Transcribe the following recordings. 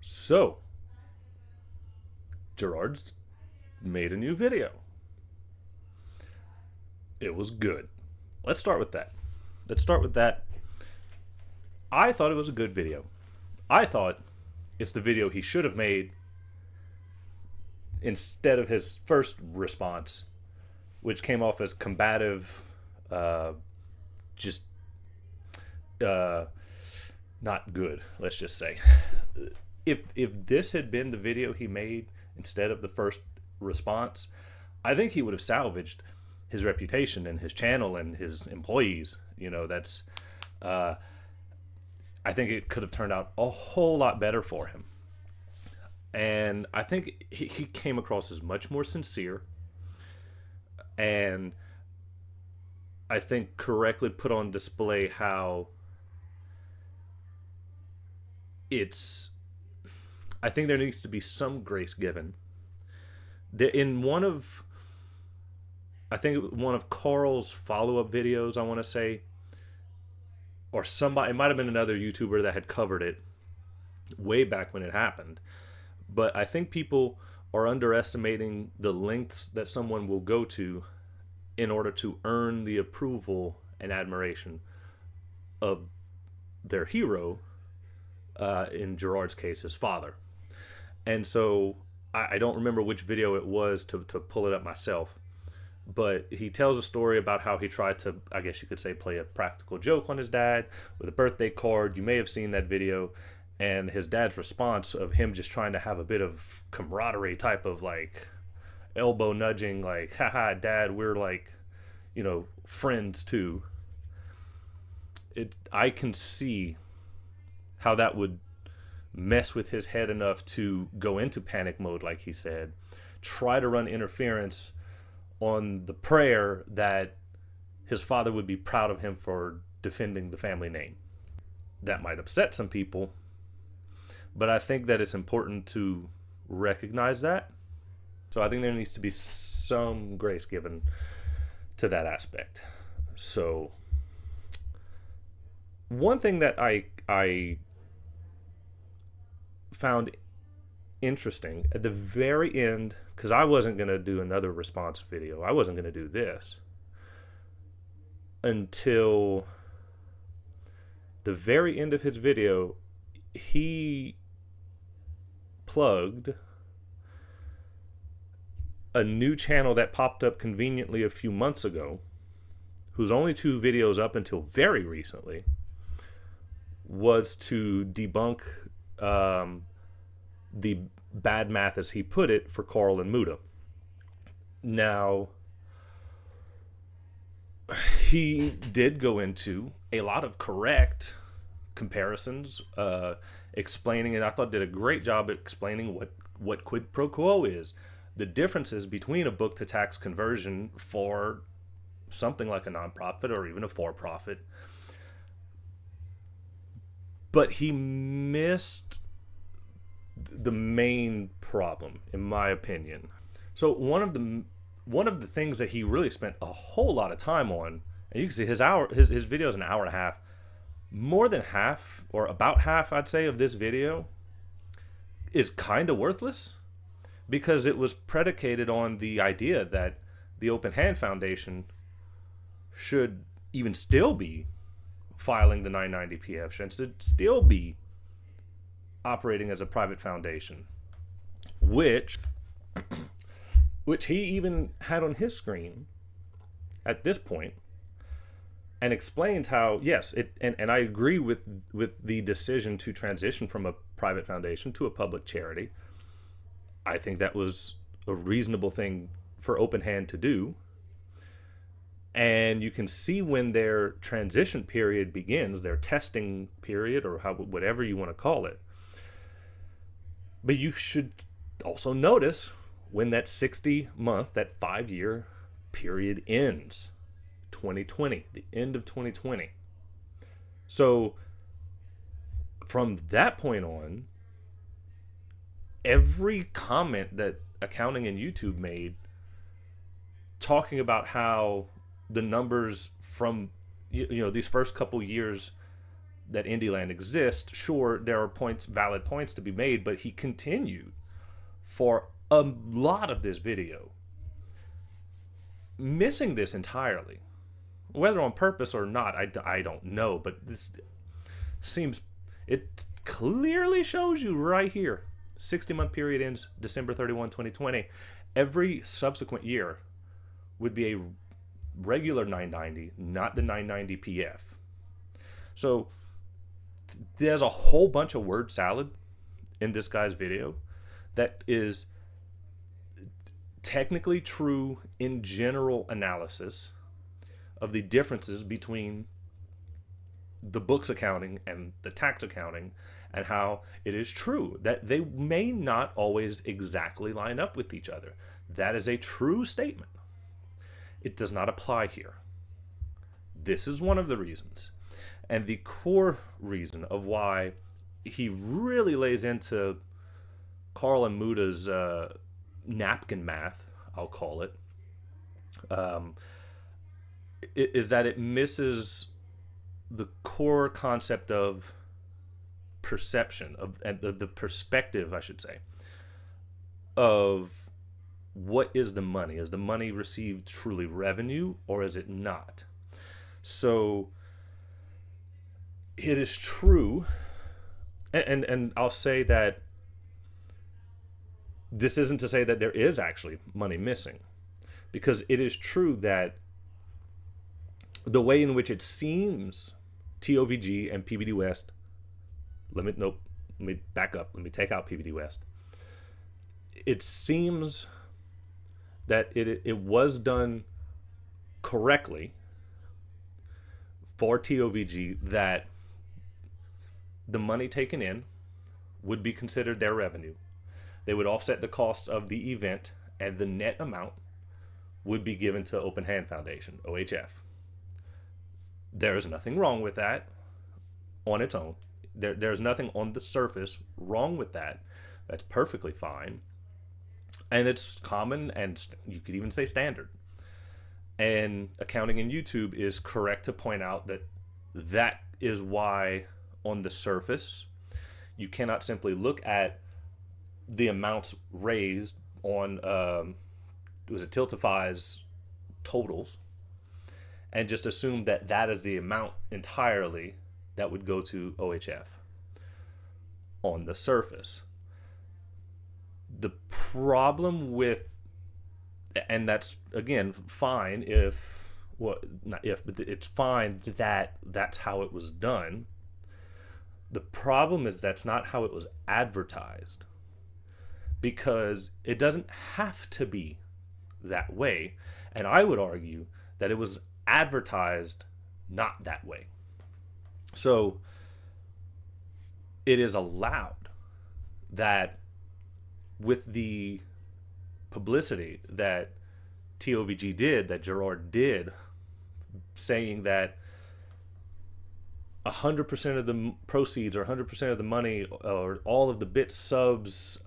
So, Jirard's made a new video. It was good. Let's start with that. I thought it was a good video. I thought it's the video he should have made instead of his first response, which came off as combative, just not good. Let's just say, if this had been the video he made instead of the first response, I think he would have salvaged his reputation and his channel and his employees. That's I think it could have turned out a whole lot better for him. And I think he came across as much more sincere, and I think correctly put on display how it's I think there needs to be some grace given. In one of Karl's follow-up videos, I want to say, or somebody, it might have been another YouTuber that had covered it way back when it happened. But I think people are underestimating the lengths that someone will go to in order to earn the approval and admiration of their hero, in Jirard's case, his father. And so I don't remember which video it was to pull it up myself. But he tells a story about how he tried to, I guess you could say, play a practical joke on his dad with a birthday card. You may have seen that video. And his dad's response of him just trying to have a bit of camaraderie type of like elbow nudging, like, haha, dad, we're like, friends too. I can see how that would mess with his head enough to go into panic mode, like he said, try to run interference on the prayer that his father would be proud of him for defending the family name. That might upset some people, but I think that it's important to recognize that. So I think there needs to be some grace given to that aspect. So one thing that I found interesting at the very end, because I wasn't going to do another response video. I wasn't going to do this until the very end of his video. He plugged a new channel that popped up conveniently a few months ago, whose only two videos up until very recently was to debunk the bad math, as he put it, for Karl and Muta. Now, he did go into a lot of correct comparisons, explaining, and I thought did a great job at explaining what quid pro quo is, the differences between a book to tax conversion for something like a nonprofit or even a for-profit. But he missed the main problem, in my opinion. So one of the things that he really spent a whole lot of time on, and you can see his video is an hour and a half. More than half, or about half, I'd say, of this video is kind of worthless, because it was predicated on the idea that the Open Hand Foundation should even still be filing the 990 PF, should still be operating as a private foundation, which he even had on his screen at this point, and explains how, yes, and I agree with the decision to transition from a private foundation to a public charity. I think that was a reasonable thing for Open Hand to do. And you can see when their transition period begins, their testing period, or whatever you want to call it. But you should also notice when that 60-month, that 5-year period ends. 2020, the end of 2020. So from that point on, every comment that accounting and YouTube made talking about how the numbers from these first couple years that Indieland exists, sure, there are valid points to be made, but he continued for a lot of this video, missing this entirely. Whether on purpose or not, I don't know, but it clearly shows you right here. 60-month period ends December 31, 2020. Every subsequent year would be a regular 990, not the 990 PF. So there's a whole bunch of word salad in this guy's video that is technically true in general analysis of the differences between the books accounting and the tax accounting, and how it is true that they may not always exactly line up with each other. That is a true statement. It does not apply here. This is one of the reasons. And the core reason of why he really lays into Karl and Muta's napkin math, I'll call it, is that it misses the core concept of perception, and the perspective, I should say, of what is the money. Is the money received truly revenue, or is it not? So it is true, and I'll say that this isn't to say that there is actually money missing, because it is true that the way in which it seems TOVG and PBD West, let me back up. Let me take out PBD West. It seems that it was done correctly for TOVG, that the money taken in would be considered their revenue. They would offset the costs of the event, and the net amount would be given to Open Hand Foundation, OHF. There is nothing wrong with that on its own. There's nothing on the surface wrong with that. That's perfectly fine. And it's common, and you could even say standard. And accounting in YouTube is correct to point out that that is why, on the surface, you cannot simply look at the amounts raised on Tiltify's totals and just assume that that is the amount entirely that would go to OHF on the surface. The problem with, and that's again fine if, well, not if, but it's fine that that's how it was done. The problem is that's not how it was advertised, because it doesn't have to be that way. And I would argue that it was advertised not that way. So it is allowed that with the publicity that TOVG did, that Jirard did, saying that 100% of the proceeds, or 100% of the money, or all of the bit subs,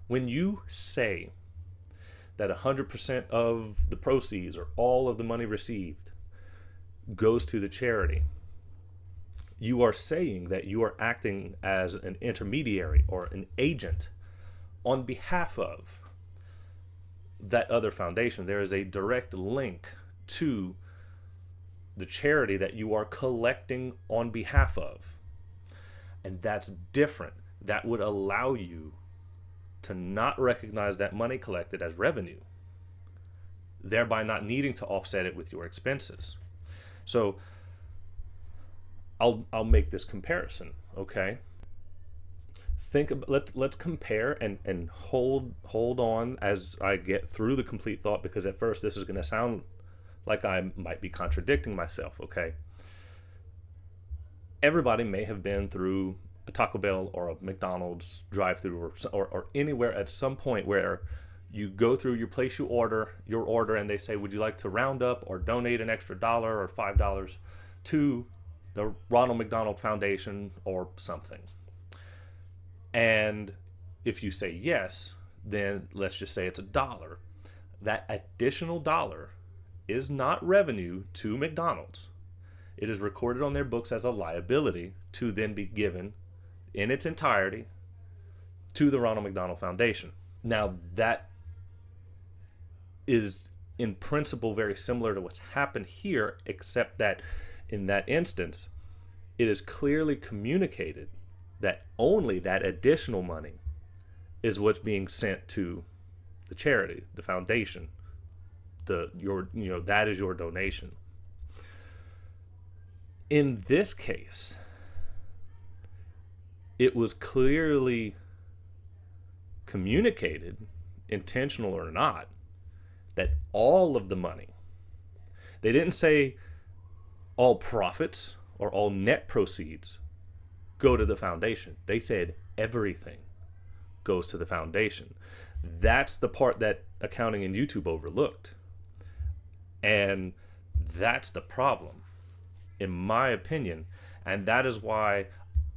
when you say that 100% of the proceeds, or all of the money received, goes to the charity, you are saying that you are acting as an intermediary or an agent on behalf of that other foundation. There is a direct link to the charity that you are collecting on behalf of. And that's different. That would allow you to not recognize that money collected as revenue, thereby not needing to offset it with your expenses. So I'll make this comparison, okay? Let's compare and hold on as I get through the complete thought, because at first this is going to sound like I might be contradicting myself, okay? Everybody may have been through a Taco Bell or a McDonald's drive-thru, or anywhere at some point where you go through, you place your order, and they say, would you like to round up or donate an extra $1 or $5 to the Ronald McDonald Foundation or something? And if you say yes, then let's just say it's $1. That additional $1 is not revenue to McDonald's. It is recorded on their books as a liability to then be given in its entirety to the Ronald McDonald Foundation. Now, that is in principle very similar to what's happened here, except that in that instance, it is clearly communicated that only that additional money is what's being sent to the charity, the foundation. That is your donation. In this case, it was clearly communicated, intentional or not, that all of the money, they didn't say all profits or all net proceeds go to the foundation. They said everything goes to the foundation. That's the part that accounting and YouTube overlooked. And that's the problem, in my opinion. And that is why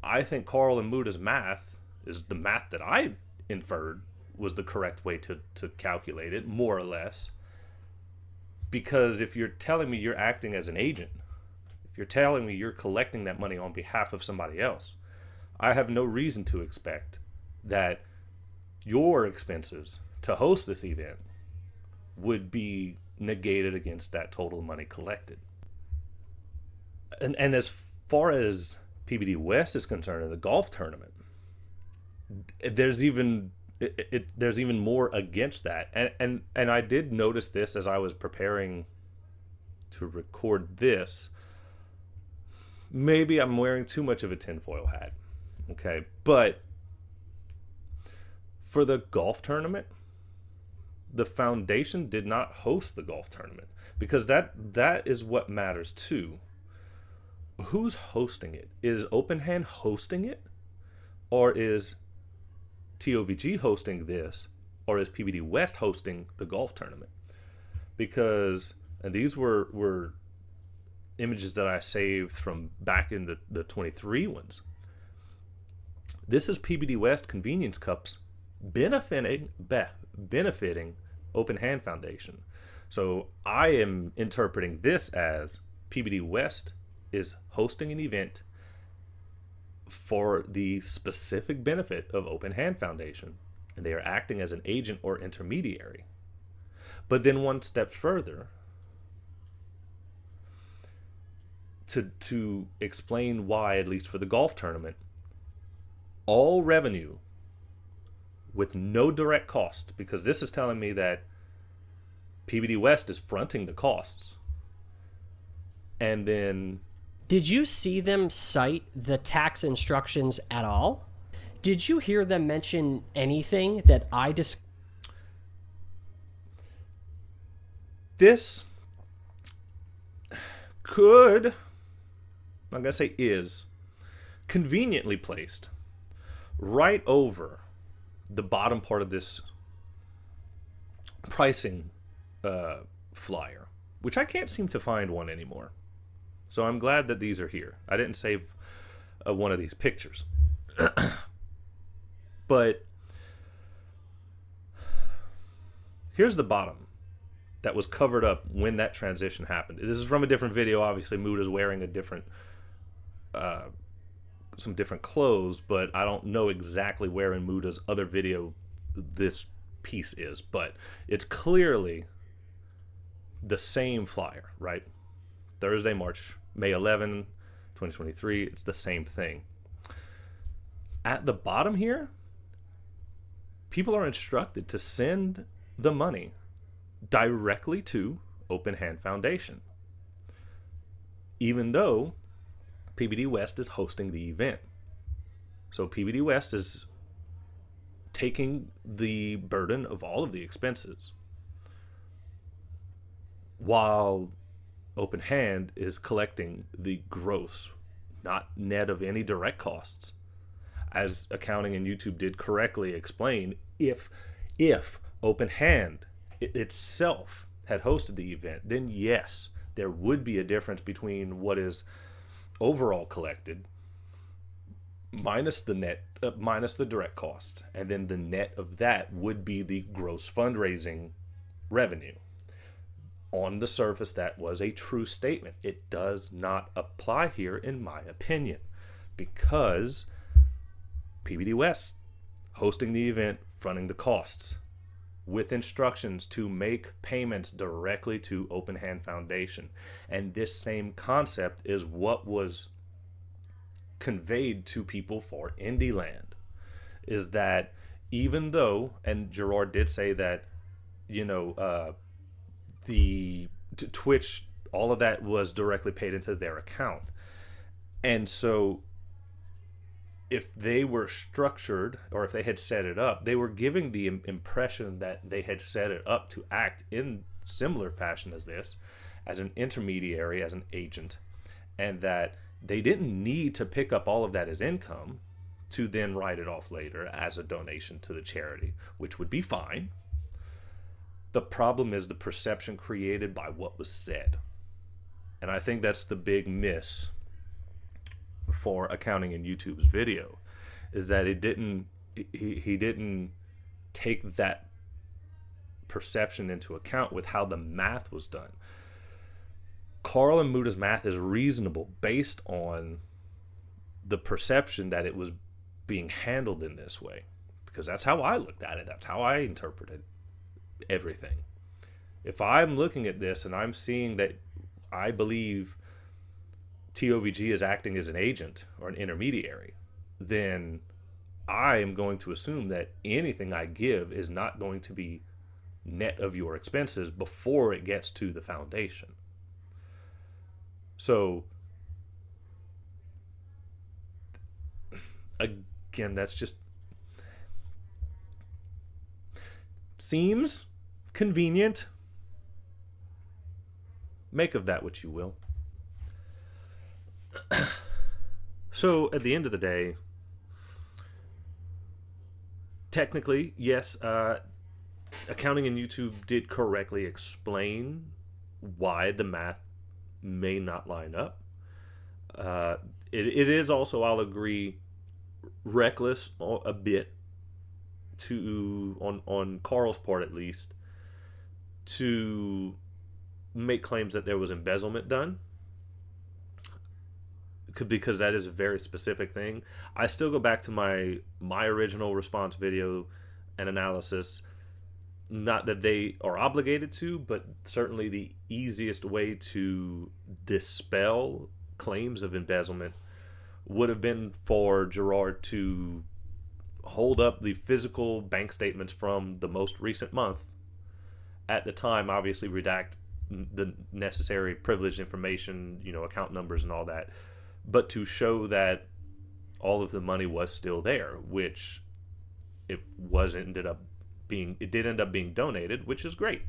I think Karl and Muta's math is the math that I inferred was the correct way to calculate it, more or less. Because if you're telling me you're acting as an agent, if you're telling me you're collecting that money on behalf of somebody else, I have no reason to expect that your expenses to host this event would be negated against that total money collected. And as far as PBD West is concerned in the golf tournament, there's even more against that. And I did notice this as I was preparing to record this. Maybe I'm wearing too much of a tinfoil hat. Okay, but for the golf tournament, the foundation did not host the golf tournament, because that is what matters too. Who's hosting it? Is Open Hand hosting it? Or is TOVG hosting this? Or is PBD West hosting the golf tournament? Because, and these were images that I saved from back in the 23 ones. This is PBD West Convenience Cups benefiting Open Hand Foundation. So I am interpreting this as PBD West is hosting an event for the specific benefit of Open Hand Foundation, and they are acting as an agent or intermediary. But then one step further, to explain why, at least for the golf tournament, all revenue with no direct cost, because this is telling me that PBD West is fronting the costs. And then, did you see them cite the tax instructions at all? Did you hear them mention anything that I just... This could, I'm going to say is, conveniently placed right over the bottom part of this pricing flyer, which I can't seem to find one anymore. So I'm glad that these are here. I didn't save one of these pictures. But here's the bottom that was covered up when that transition happened. This is from a different video. Obviously, Muta's wearing a different, some different clothes, but I don't know exactly where in Muta's other video this piece is. But it's clearly the same flyer, right? Thursday, May 11, 2023. It's the same thing. At the bottom here, people are instructed to send the money directly to Open Hand Foundation, even though PBD West is hosting the event. So PBD West is taking the burden of all of the expenses, while Open Hand is collecting the gross, not net of any direct costs. As accounting and YouTube did correctly explain, if Open Hand itself had hosted the event, then yes, there would be a difference between what is overall collected minus the net, minus the direct cost, and then the net of that would be the gross fundraising revenue. on the surface, that was a true statement. It does not apply here, in my opinion, because PBD West hosting the event, fronting the costs, with instructions to make payments directly to Open Hand Foundation. And this same concept is what was conveyed to people for Indie Land, is that even though, and Jirard did say that, the Twitch, all of that was directly paid into their account. And so if they were structured, or if they had set it up, they were giving the impression that they had set it up to act in similar fashion as this, as an intermediary, as an agent, and that they didn't need to pick up all of that as income to then write it off later as a donation to the charity, which would be fine. The problem is the perception created by what was said. And I think that's the big miss for Accounting in YouTube's video, is that he didn't take that perception into account with how the math was done. Karl and Muta's math is reasonable based on the perception that it was being handled in this way, because that's how I looked at it. That's how I interpreted everything. If I'm looking at this and I'm seeing that I believe TOVG is acting as an agent or an intermediary, then I am going to assume that anything I give is not going to be net of your expenses before it gets to the foundation. So again, that's just seems convenient. Make of that what you will. So at the end of the day, technically, yes, Accounting in YouTube did correctly explain why the math may not line up. It is also, I'll agree, reckless a bit on Karl's part at least, to make claims that there was embezzlement done, because that is a very specific thing. I still go back to my original response video and analysis. Not that they are obligated to, but certainly the easiest way to dispel claims of embezzlement would have been for Jirard to hold up the physical bank statements from the most recent month. At the time, obviously redact the necessary privileged information, account numbers and all that, but to show that all of the money was still there, which it did end up being donated, which is great.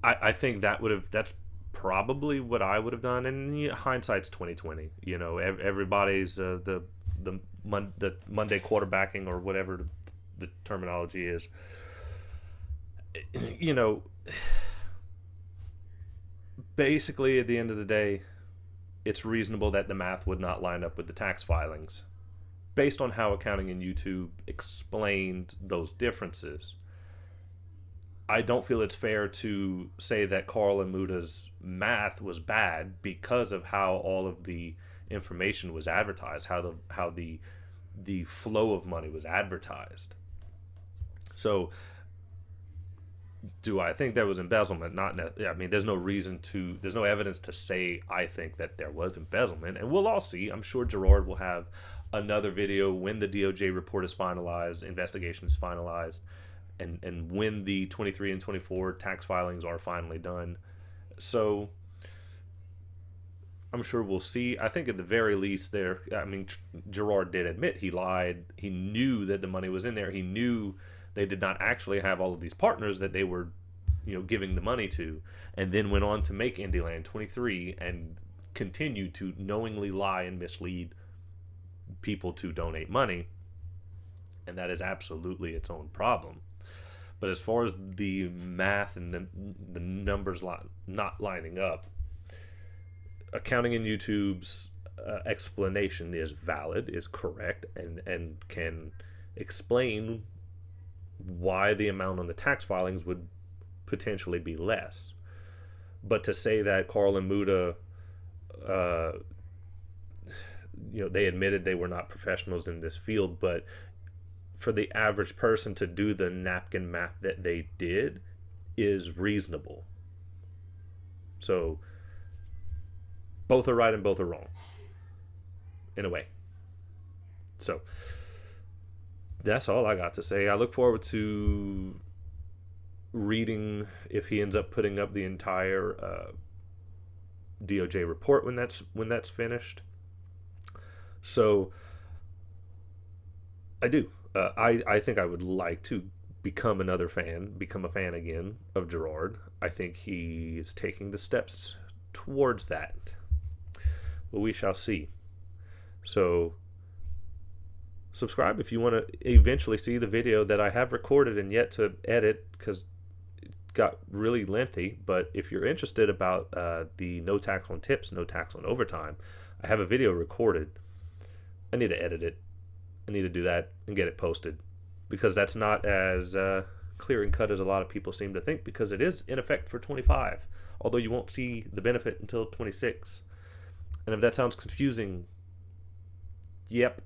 I think that's probably what I would have done, and hindsight's 2020. Everybody's the Monday quarterbacking, or whatever the terminology is. Basically, at the end of the day, it's reasonable that the math would not line up with the tax filings, based on how Accounting in YouTube explained those differences. I don't feel it's fair to say that Karl and Muta's math was bad because of how all of the information was advertised, how the flow of money was advertised. So, do I think there was embezzlement? There's no evidence to say I think that there was embezzlement, and we'll all see. I'm sure Jirard will have another video when the DOJ report is finalized, investigation is finalized, and when the 23 and 24 tax filings are finally done. So I'm sure we'll see. I think at the very least Jirard did admit he lied. He knew that the money was in there. He knew they did not actually have all of these partners that they were, giving the money to, and then went on to make Indie Land 23 and continued to knowingly lie and mislead people to donate money. And that is absolutely its own problem. But as far as the math and the numbers not lining up, Accounting in YouTube's explanation is valid, is correct, and can explain why the amount on the tax filings would potentially be less. But to say that Karl and Muta, they admitted they were not professionals in this field, but for the average person to do the napkin math that they did is reasonable. So both are right and both are wrong, in a way. So that's all I got to say. I look forward to reading if he ends up putting up the entire DOJ report when that's finished. So I do. I think I would like to become a fan again of Jirard. I think he is taking the steps towards that. But we shall see. So subscribe if you want to eventually see the video that I have recorded and yet to edit, because it got really lengthy. But if you're interested about the no tax on tips, no tax on overtime, I have a video recorded. I need to edit it. I need to do that and get it posted, because that's not as clear and cut as a lot of people seem to think, because it is in effect for 25, although you won't see the benefit until 26. And if that sounds confusing, yep.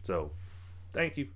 So, thank you.